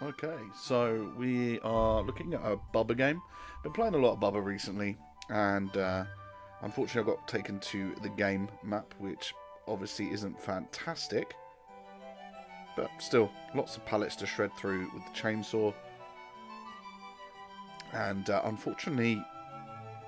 Okay, so we are looking at a Bubba game. Been playing a lot of Bubba recently, and unfortunately I got taken to the game map, which obviously isn't fantastic, but still, lots of pallets to shred through with the chainsaw, and unfortunately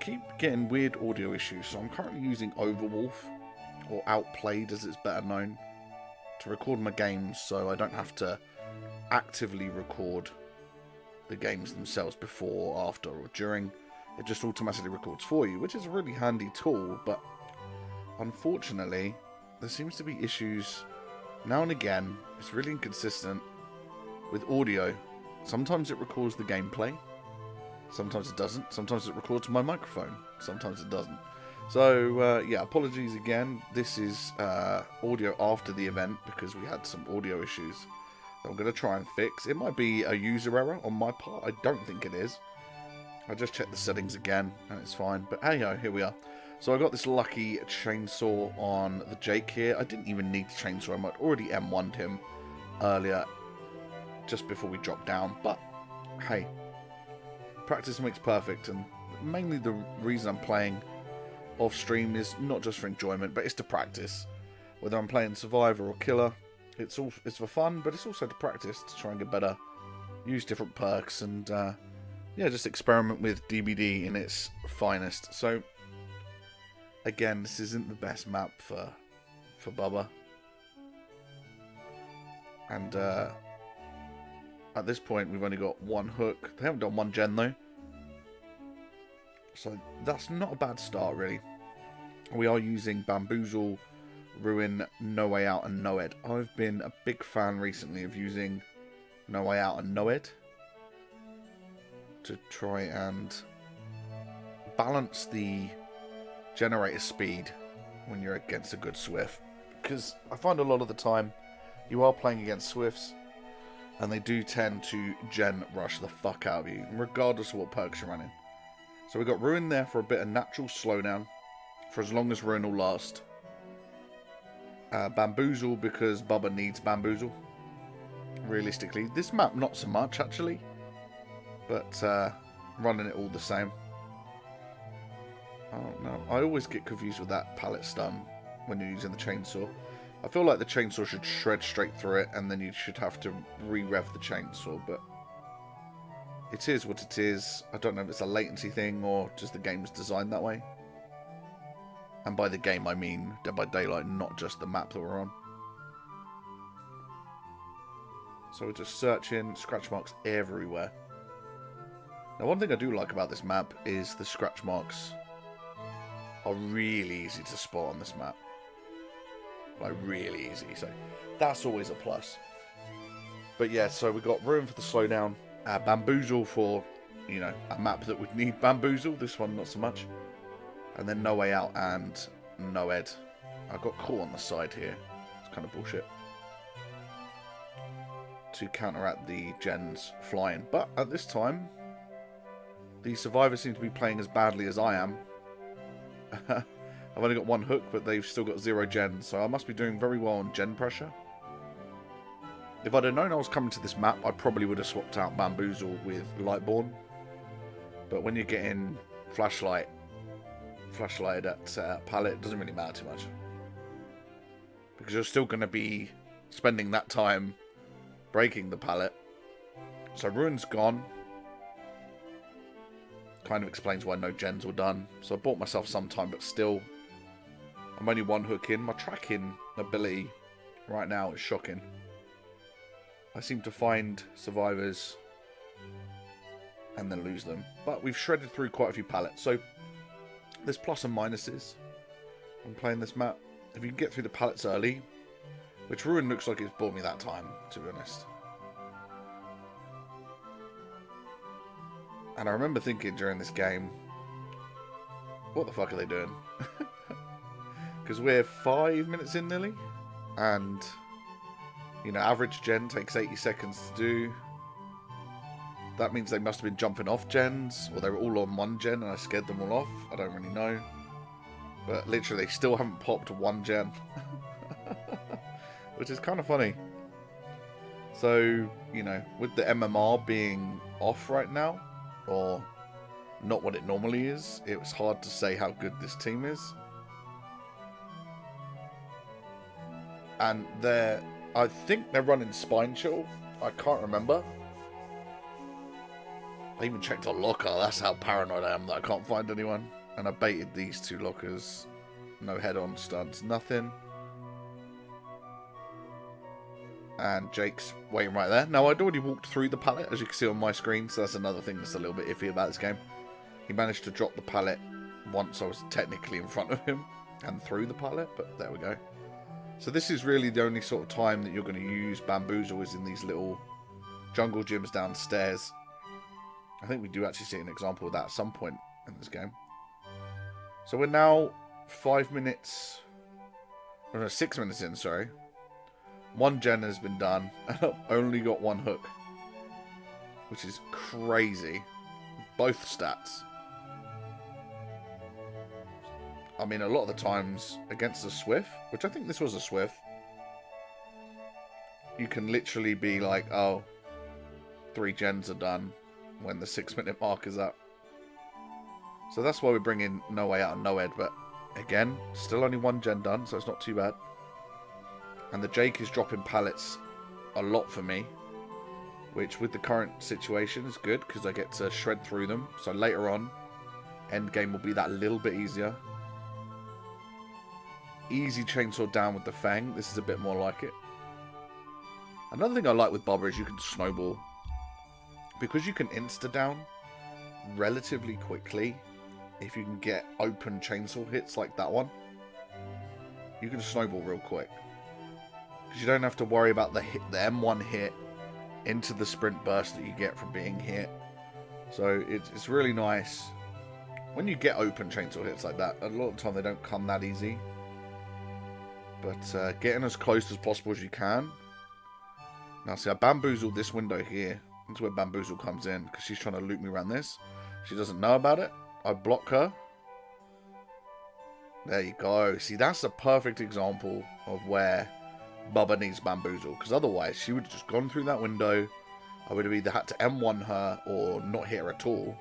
keep getting weird audio issues, so I'm currently using Overwolf, or Outplayed as it's better known, to record my games so I don't have to actively record the games themselves before, after, or during. It just automatically records for you, which is a really handy tool, but unfortunately there seems to be issues now and again. It's really inconsistent with audio. Sometimes it records the gameplay, sometimes it doesn't, sometimes it records my microphone, sometimes it doesn't. So yeah, apologies again. This is audio after the event because we had some audio issues I'm going to try and fix. It might be a user error on my part. I don't think it is. I just checked the settings again and it's fine. But hey ho, here we are. So I got this lucky chainsaw on the Jake here. I didn't even need to chainsaw him. I'd already M1'd him earlier just before we dropped down. But hey, practice makes perfect. And mainly the reason I'm playing off stream is not just for enjoyment, but it's to practice. Whether I'm playing Survivor or Killer, it's for fun, but it's also to practice, to try and get better, use different perks, and yeah, just experiment with DBD in its finest. So again, this isn't the best map for Bubba, and at this point we've only got one hook. They haven't done one gen though, so that's not a bad start really. We are using Bamboozle, Ruin, No Way Out, and Noed. I've been a big fan recently of using No Way Out and Noed to try and balance the generator speed when you're against a good Swift. Because I find a lot of the time you are playing against Swifts and they do tend to gen rush the fuck out of you, regardless of what perks you're running. So we got Ruin there for a bit of natural slowdown for as long as Ruin will last. Bamboozle because Bubba needs Bamboozle. Realistically, this map not so much actually, but running it all the same. Oh no, I always get confused with that pallet stun when you're using the chainsaw. I feel like the chainsaw should shred straight through it and then you should have to re-rev the chainsaw, but it is what it is. I don't know if it's a latency thing or just the game's designed that way. And by the game, I mean Dead by Daylight, not just the map that we're on. So we're just searching, scratch marks everywhere. Now, one thing I do like about this map is the scratch marks are really easy to spot on this map. Like, really easy. So that's always a plus. But yeah, so we got Ruin for the slowdown. Bamboozle for, you know, a map that would need Bamboozle. This one, not so much. And then No Way Out and Noed. I got caught on the side here. It's kind of bullshit. To counteract the gens flying. But at this time, the survivors seem to be playing as badly as I am. I've only got one hook, but they've still got 0 gens. So I must be doing very well on gen pressure. If I'd have known I was coming to this map, I probably would have swapped out Bamboozle with Lightborn. But when you're getting flashlighted at pallet, it doesn't really matter too much, because you're still going to be spending that time breaking the pallet. So Ruin's gone. Kind of explains why no gens were done. So I bought myself some time, but still I'm only one hook in. My tracking ability right now is shocking. I seem to find survivors and then lose them, but we've shredded through quite a few pallets, so there's plus and minuses on playing this map. If you can get through the pallets early, which Ruin looks like it's bought me that time, to be honest. And I remember thinking during this game, what the fuck are they doing? Because we're 5 minutes in nearly, and you know, average gen takes 80 seconds to do. That means they must have been jumping off gens, or they were all on one gen and I scared them all off. I don't really know. But literally, they still haven't popped one gen. Which is kind of funny. So, you know, with the MMR being off right now, or not what it normally is, it was hard to say how good this team is. And I think they're running Spine Chill. I can't remember. I even checked a locker. That's how paranoid I am that I can't find anyone. And I baited these 2 lockers. No head-on stunts, nothing. And Jake's waiting right there. Now, I'd already walked through the pallet, as you can see on my screen. So that's another thing that's a little bit iffy about this game. He managed to drop the pallet once I was technically in front of him. And through the pallet, but there we go. So this is really the only sort of time that you're going to use Bamboozle is in these little jungle gyms downstairs. I think we do actually see an example of that at some point in this game. So we're now 5 minutes... Oh no, 6 minutes in, sorry. 1 gen has been done, and I've only got 1 hook. Which is crazy. Both stats. I mean, a lot of the times against the Swift, which I think this was a Swift, you can literally be like, oh, 3 gens are done when the 6-minute mark is up. So that's why we bring in No Way Out and No Ed, but again, still only 1 gen done, so it's not too bad. And the Jake is dropping pallets a lot for me, which with the current situation is good, because I get to shred through them. So later on, end game will be that little bit easier. Easy chainsaw down with the Fang. This is a bit more like it. Another thing I like with Bubba is you can snowball. Because you can insta-down relatively quickly, if you can get open chainsaw hits like that one, you can snowball real quick. Because you don't have to worry about the M1 hit into the sprint burst that you get from being hit. So it's really nice. When you get open chainsaw hits like that, a lot of the time they don't come that easy. But getting as close as possible as you can. Now see, I bamboozled this window here. That's where Bamboozle comes in, because she's trying to loop me around this. She doesn't know about it. I block her. There you go. See, that's a perfect example of where Bubba needs Bamboozle, because otherwise she would have just gone through that window. I would have either had to M1 her or not hit her at all.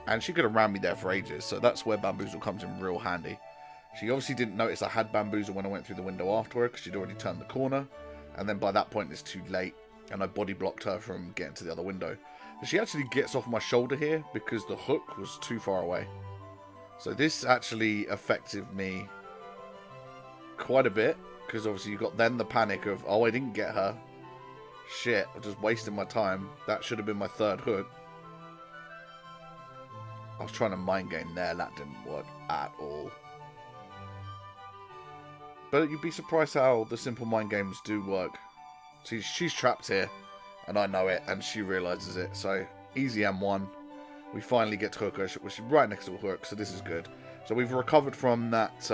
And she could have ran me there for ages, so that's where Bamboozle comes in real handy. She obviously didn't notice I had Bamboozle when I went through the window after her, because she'd already turned the corner. And then by that point it's too late. And I body blocked her from getting to the other window. But she actually gets off my shoulder here because the hook was too far away. So this actually affected me quite a bit. Because obviously you got then the panic of, oh, I didn't get her. Shit, I just wasted my time. That should have been my 3rd hook. I was trying to mind game there. That didn't work at all. But you'd be surprised how the simple mind games do work. See, she's trapped here, and I know it, and she realises it. So, easy M1. We finally get to hook her, which is right next to a hook, so this is good. So we've recovered from that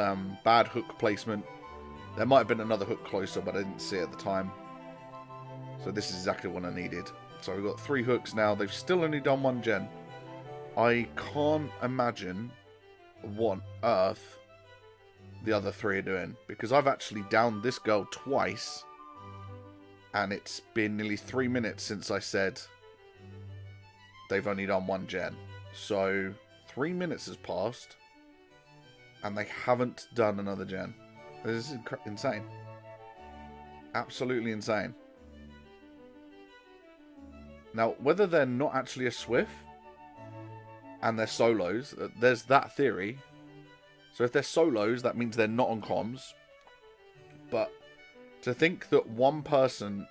bad hook placement. There might have been another hook closer, but I didn't see it at the time. So this is exactly what I needed. So we've got 3 hooks now. They've still only done 1 gen. I can't imagine what on earth the other 3 are doing, because I've actually downed this girl twice. And it's been nearly 3 minutes since I said they've only done 1 gen. So 3 minutes has passed. And they haven't done another gen. This is insane. Absolutely insane. Now, whether they're not actually a Swift and they're solos, there's that theory. So if they're solos, that means they're not on comms. But to think that one person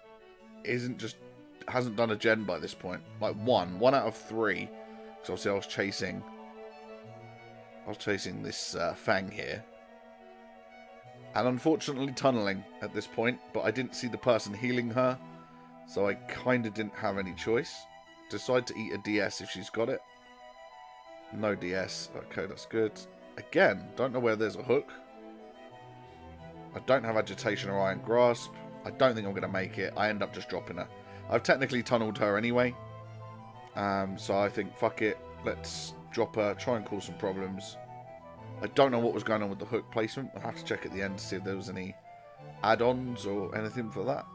hasn't done a gen by this point, like one out of 3, because obviously I was chasing this Fang here, and unfortunately tunneling at this point, but I didn't see the person healing her, so I kind of didn't have any choice. Decide to eat a DS if she's got it. No DS. Okay, that's good. Again, don't know where there's a hook. I don't have Agitation or Iron Grasp. I don't think I'm going to make it. I end up just dropping her. I've technically tunneled her anyway. So I think, fuck it. Let's drop her, try and cause some problems. I don't know what was going on with the hook placement. I'll have to check at the end to see if there was any add-ons or anything for that.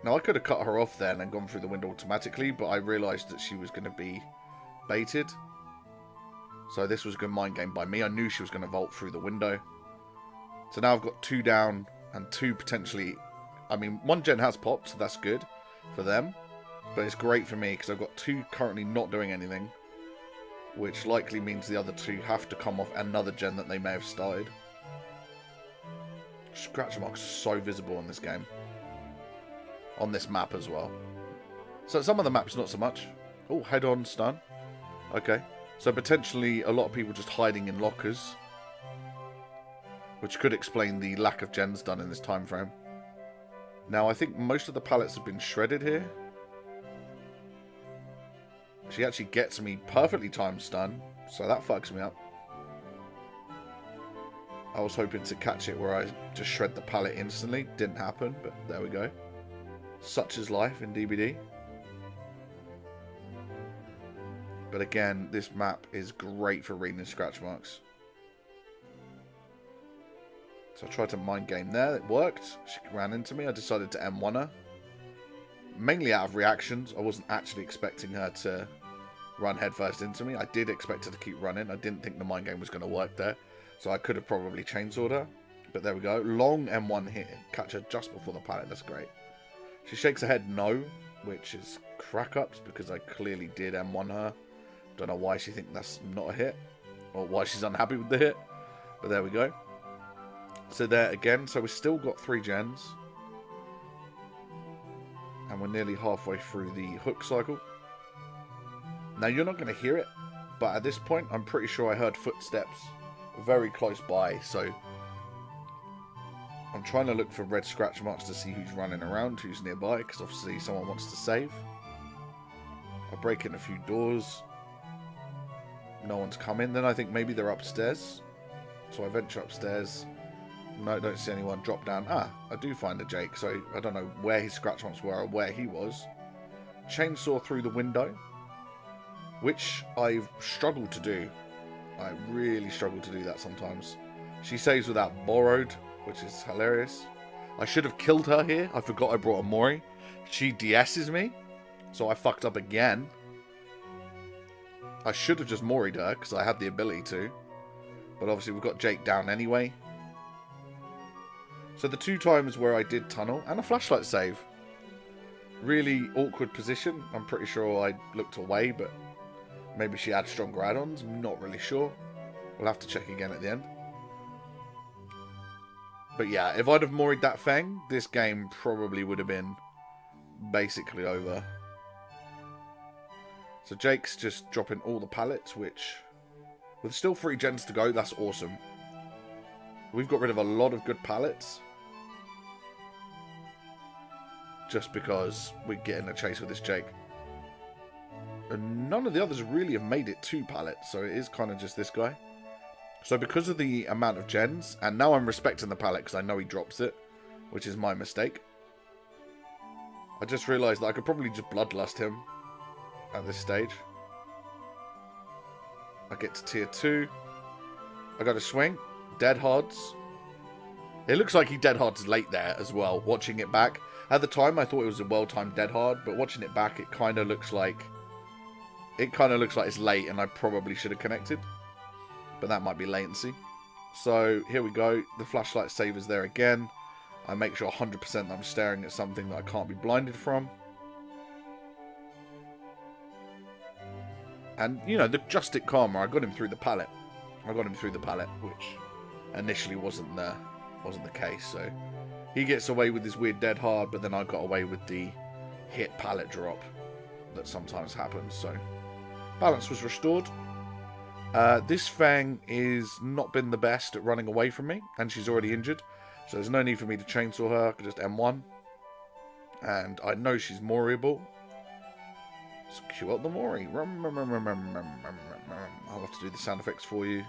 Now, I could have cut her off then and gone through the window automatically, but I realised that she was going to be baited. So this was a good mind game by me. I knew she was going to vault through the window. So now I've got 2 down and 2 potentially... I mean, 1 gen has popped, so that's good for them. But it's great for me because I've got 2 currently not doing anything, which likely means the other 2 have to come off another gen that they may have started. Scratch marks are so visible in this game. On this map as well. So some of the maps not so much. Oh, head-on stun. Okay. So potentially a lot of people just hiding in lockers, which could explain the lack of gens done in this time frame. Now I think most of the pallets have been shredded here. She actually gets me perfectly timed stun, so that fucks me up. I was hoping to catch it where I just shred the pallet instantly. Didn't happen, but there we go. Such is life in DBD. But again, this map is great for reading scratch marks. So I tried to mind game there. It worked. She ran into me. I decided to M1 her. Mainly out of reactions. I wasn't actually expecting her to run headfirst into me. I did expect her to keep running. I didn't think the mind game was going to work there. So I could have probably chainsawed her. But there we go. Long M1 hit. Catch her just before the pallet. That's great. She shakes her head no, which is crack ups because I clearly did M1 her. Don't know why she thinks that's not a hit, or why she's unhappy with the hit, but there we go. So there again, so we've still got 3 gens, and we're nearly halfway through the hook cycle. Now you're not going to hear it, but at this point I'm pretty sure I heard footsteps very close by, so I'm trying to look for red scratch marks to see who's running around, who's nearby, because obviously someone wants to save. I break in a few doors. No one's come in. Then I think maybe they're upstairs. So I venture upstairs. No, don't see anyone. Drop down. Ah, I do find a Jake. So I don't know where his scratch marks were or where he was. Chainsaw through the window, which I've struggled to do. I really struggle to do that sometimes. She saves without borrowed, which is hilarious. I should have killed her here. I forgot I brought a Mori. She DS's me, so I fucked up again. I should have just Mori'd her, because I had the ability to. But obviously we've got Jake down anyway. So the 2 times where I did tunnel, and a flashlight save. Really awkward position. I'm pretty sure I looked away, but maybe she had stronger add-ons. I'm not really sure. We'll have to check again at the end. But yeah, if I'd have Mori'd that Fang, this game probably would have been basically over. So Jake's just dropping all the pallets, which, with still 3 gens to go, that's awesome. We've got rid of a lot of good pallets. Just because we're getting a chase with this Jake. And none of the others really have made it 2 pallets, so it is kind of just this guy. So because of the amount of gens, and now I'm respecting the pallet because I know he drops it, which is my mistake. I just realised that I could probably just bloodlust him at this stage. I get to tier 2. I got a swing. Dead hards. It looks like he dead hards late there as well, watching it back. At the time I thought it was a well-timed dead hard, but watching it back it kind of looks like it's late and I probably should have connected. But that might be latency. So here we go. The flashlight save is there again. I make sure 100% that I'm staring at something that I can't be blinded from. And, you know, the Justic Karma, I got him through the pallet. Which initially wasn't the case. So he gets away with his weird dead hard, but then I got away with the hit pallet drop that sometimes happens. So balance was restored. This Fang is not been the best at running away from me, and she's already injured, so there's no need for me to chainsaw her. I could just M1, and I know she's Moriable. So cue up the Mori. I'll have to do the sound effects for you,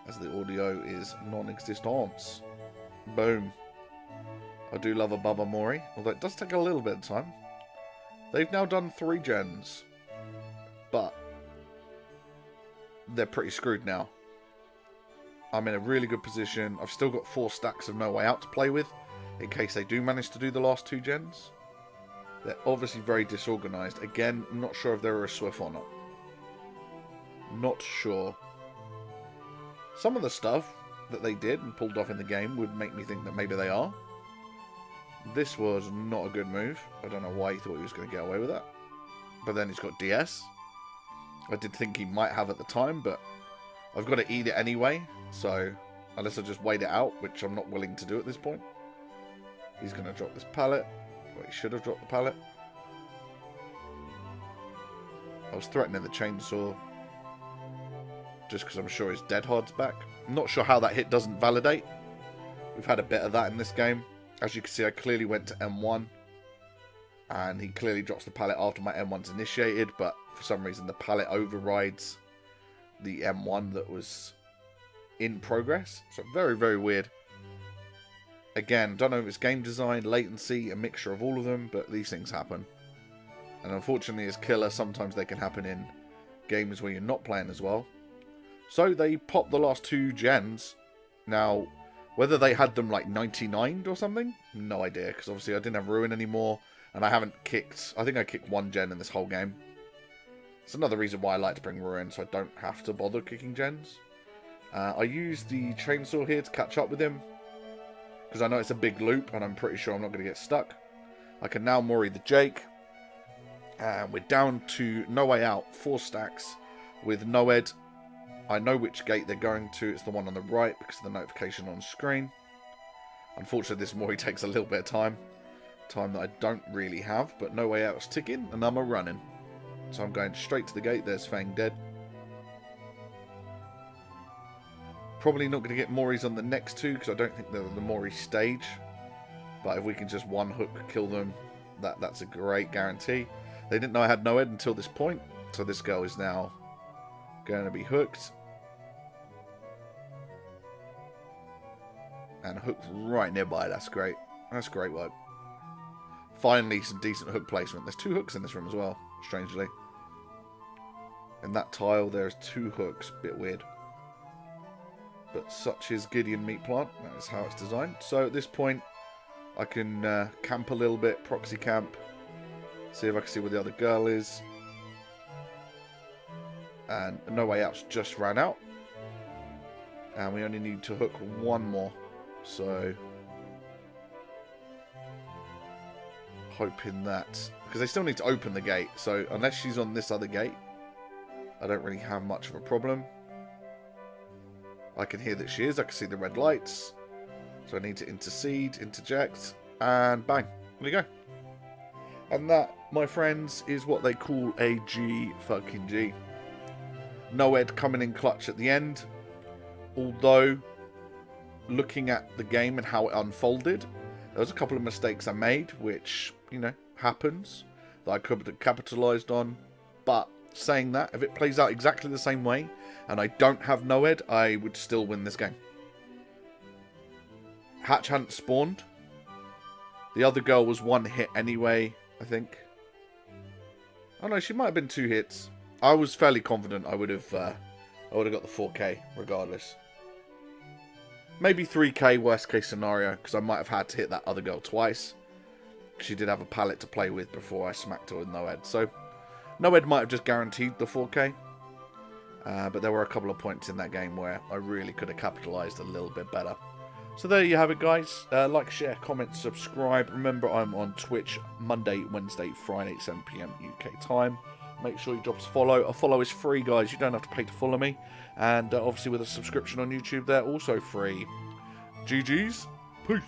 as the audio is non-existent. Boom. I do love a Bubba Mori, although it does take a little bit of time. They've now done 3 gens, but they're pretty screwed now. I'm in a really good position. I've still got 4 stacks of No Way Out to play with, in case they do manage to do the last 2 gens. They're obviously very disorganized. Again, not sure if they're a Swift or not. Not sure. Some of the stuff that they did and pulled off in the game would make me think that maybe they are. This was not a good move. I don't know why he thought he was going to get away with that. But then he's got DS. I did think he might have at the time, but I've got to eat it anyway. So, unless I just wait it out, which I'm not willing to do at this point. He's going to drop this pallet. Well, he should have dropped the pallet. I was threatening the chainsaw. Just because I'm sure his dead hard's back. I'm not sure how that hit doesn't validate. We've had a bit of that in this game. As you can see, I clearly went to M1. And he clearly drops the pallet after my M1's initiated. But for some reason, the pallet overrides the M1 that was in progress. So very, very weird. Again, don't know if it's game design, latency, a mixture of all of them. But these things happen. And unfortunately, as killer, sometimes they can happen in games where you're not playing as well. So they popped the last 2 gens. Now, whether they had them like 99'd or something, no idea. Because obviously I didn't have Ruin anymore. And I haven't kicked, I think I kicked 1 gen in this whole game. It's another reason why I like to bring Ruin, so I don't have to bother kicking gens. I used the chainsaw here to catch up with him. Because I know it's a big loop and I'm pretty sure I'm not going to get stuck. I can now Mori the Jake. And we're down to no way out. 4 stacks with Noed. I know which gate they're going to. It's the one on the right because of the notification on screen. Unfortunately, this Mori takes a little bit of time. Time that I don't really have. But no way out is ticking and I'm running. So I'm going straight to the gate. There's Fang dead. Probably not going to get Moris on the next 2 because I don't think they're the Mori stage. But if we can just one hook kill them, that's a great guarantee. They didn't know I had Noed until this point. So this girl is now going to be hooked. And hooked right nearby. That's great. That's great work. Finally, some decent hook placement. There's 2 hooks in this room as well, strangely. In that tile, there's 2 hooks. Bit weird. But such is Gideon Meat Plant. That is how it's designed. So at this point, I can camp a little bit. Proxy camp. See if I can see where the other girl is. And No Way Out's just ran out. And we only need to hook 1 more. So, hoping that, because they still need to open the gate. So unless she's on this other gate, I don't really have much of a problem. I can hear that she is. I can see the red lights. So I need to interject, and bang. There you go. And that, my friends, is what they call a G fucking G. Noed coming in clutch at the end. Although, looking at the game and how it unfolded, there was a couple of mistakes I made, which, you know, happens, that I could have capitalised on. But saying that, if it plays out exactly the same way, and I don't have Noed, I would still win this game. Hatch hadn't spawned. The other girl was 1 hit anyway, I think. Oh no, she might have been 2 hits. I was fairly confident I would have got the 4K regardless. Maybe 3K worst case scenario, because I might have had to hit that other girl twice. She did have a pallet to play with before I smacked her with Noed. So Noed might have just guaranteed the 4K. But there were a couple of points in that game where I really could have capitalised a little bit better. So there you have it, guys. Like, share, comment, subscribe. Remember, I'm on Twitch Monday, Wednesday, Friday, 7 PM UK time. Make sure you drop us a follow. A follow is free, guys. You don't have to pay to follow me. And obviously with a subscription on YouTube, they're also free. GG's. Peace.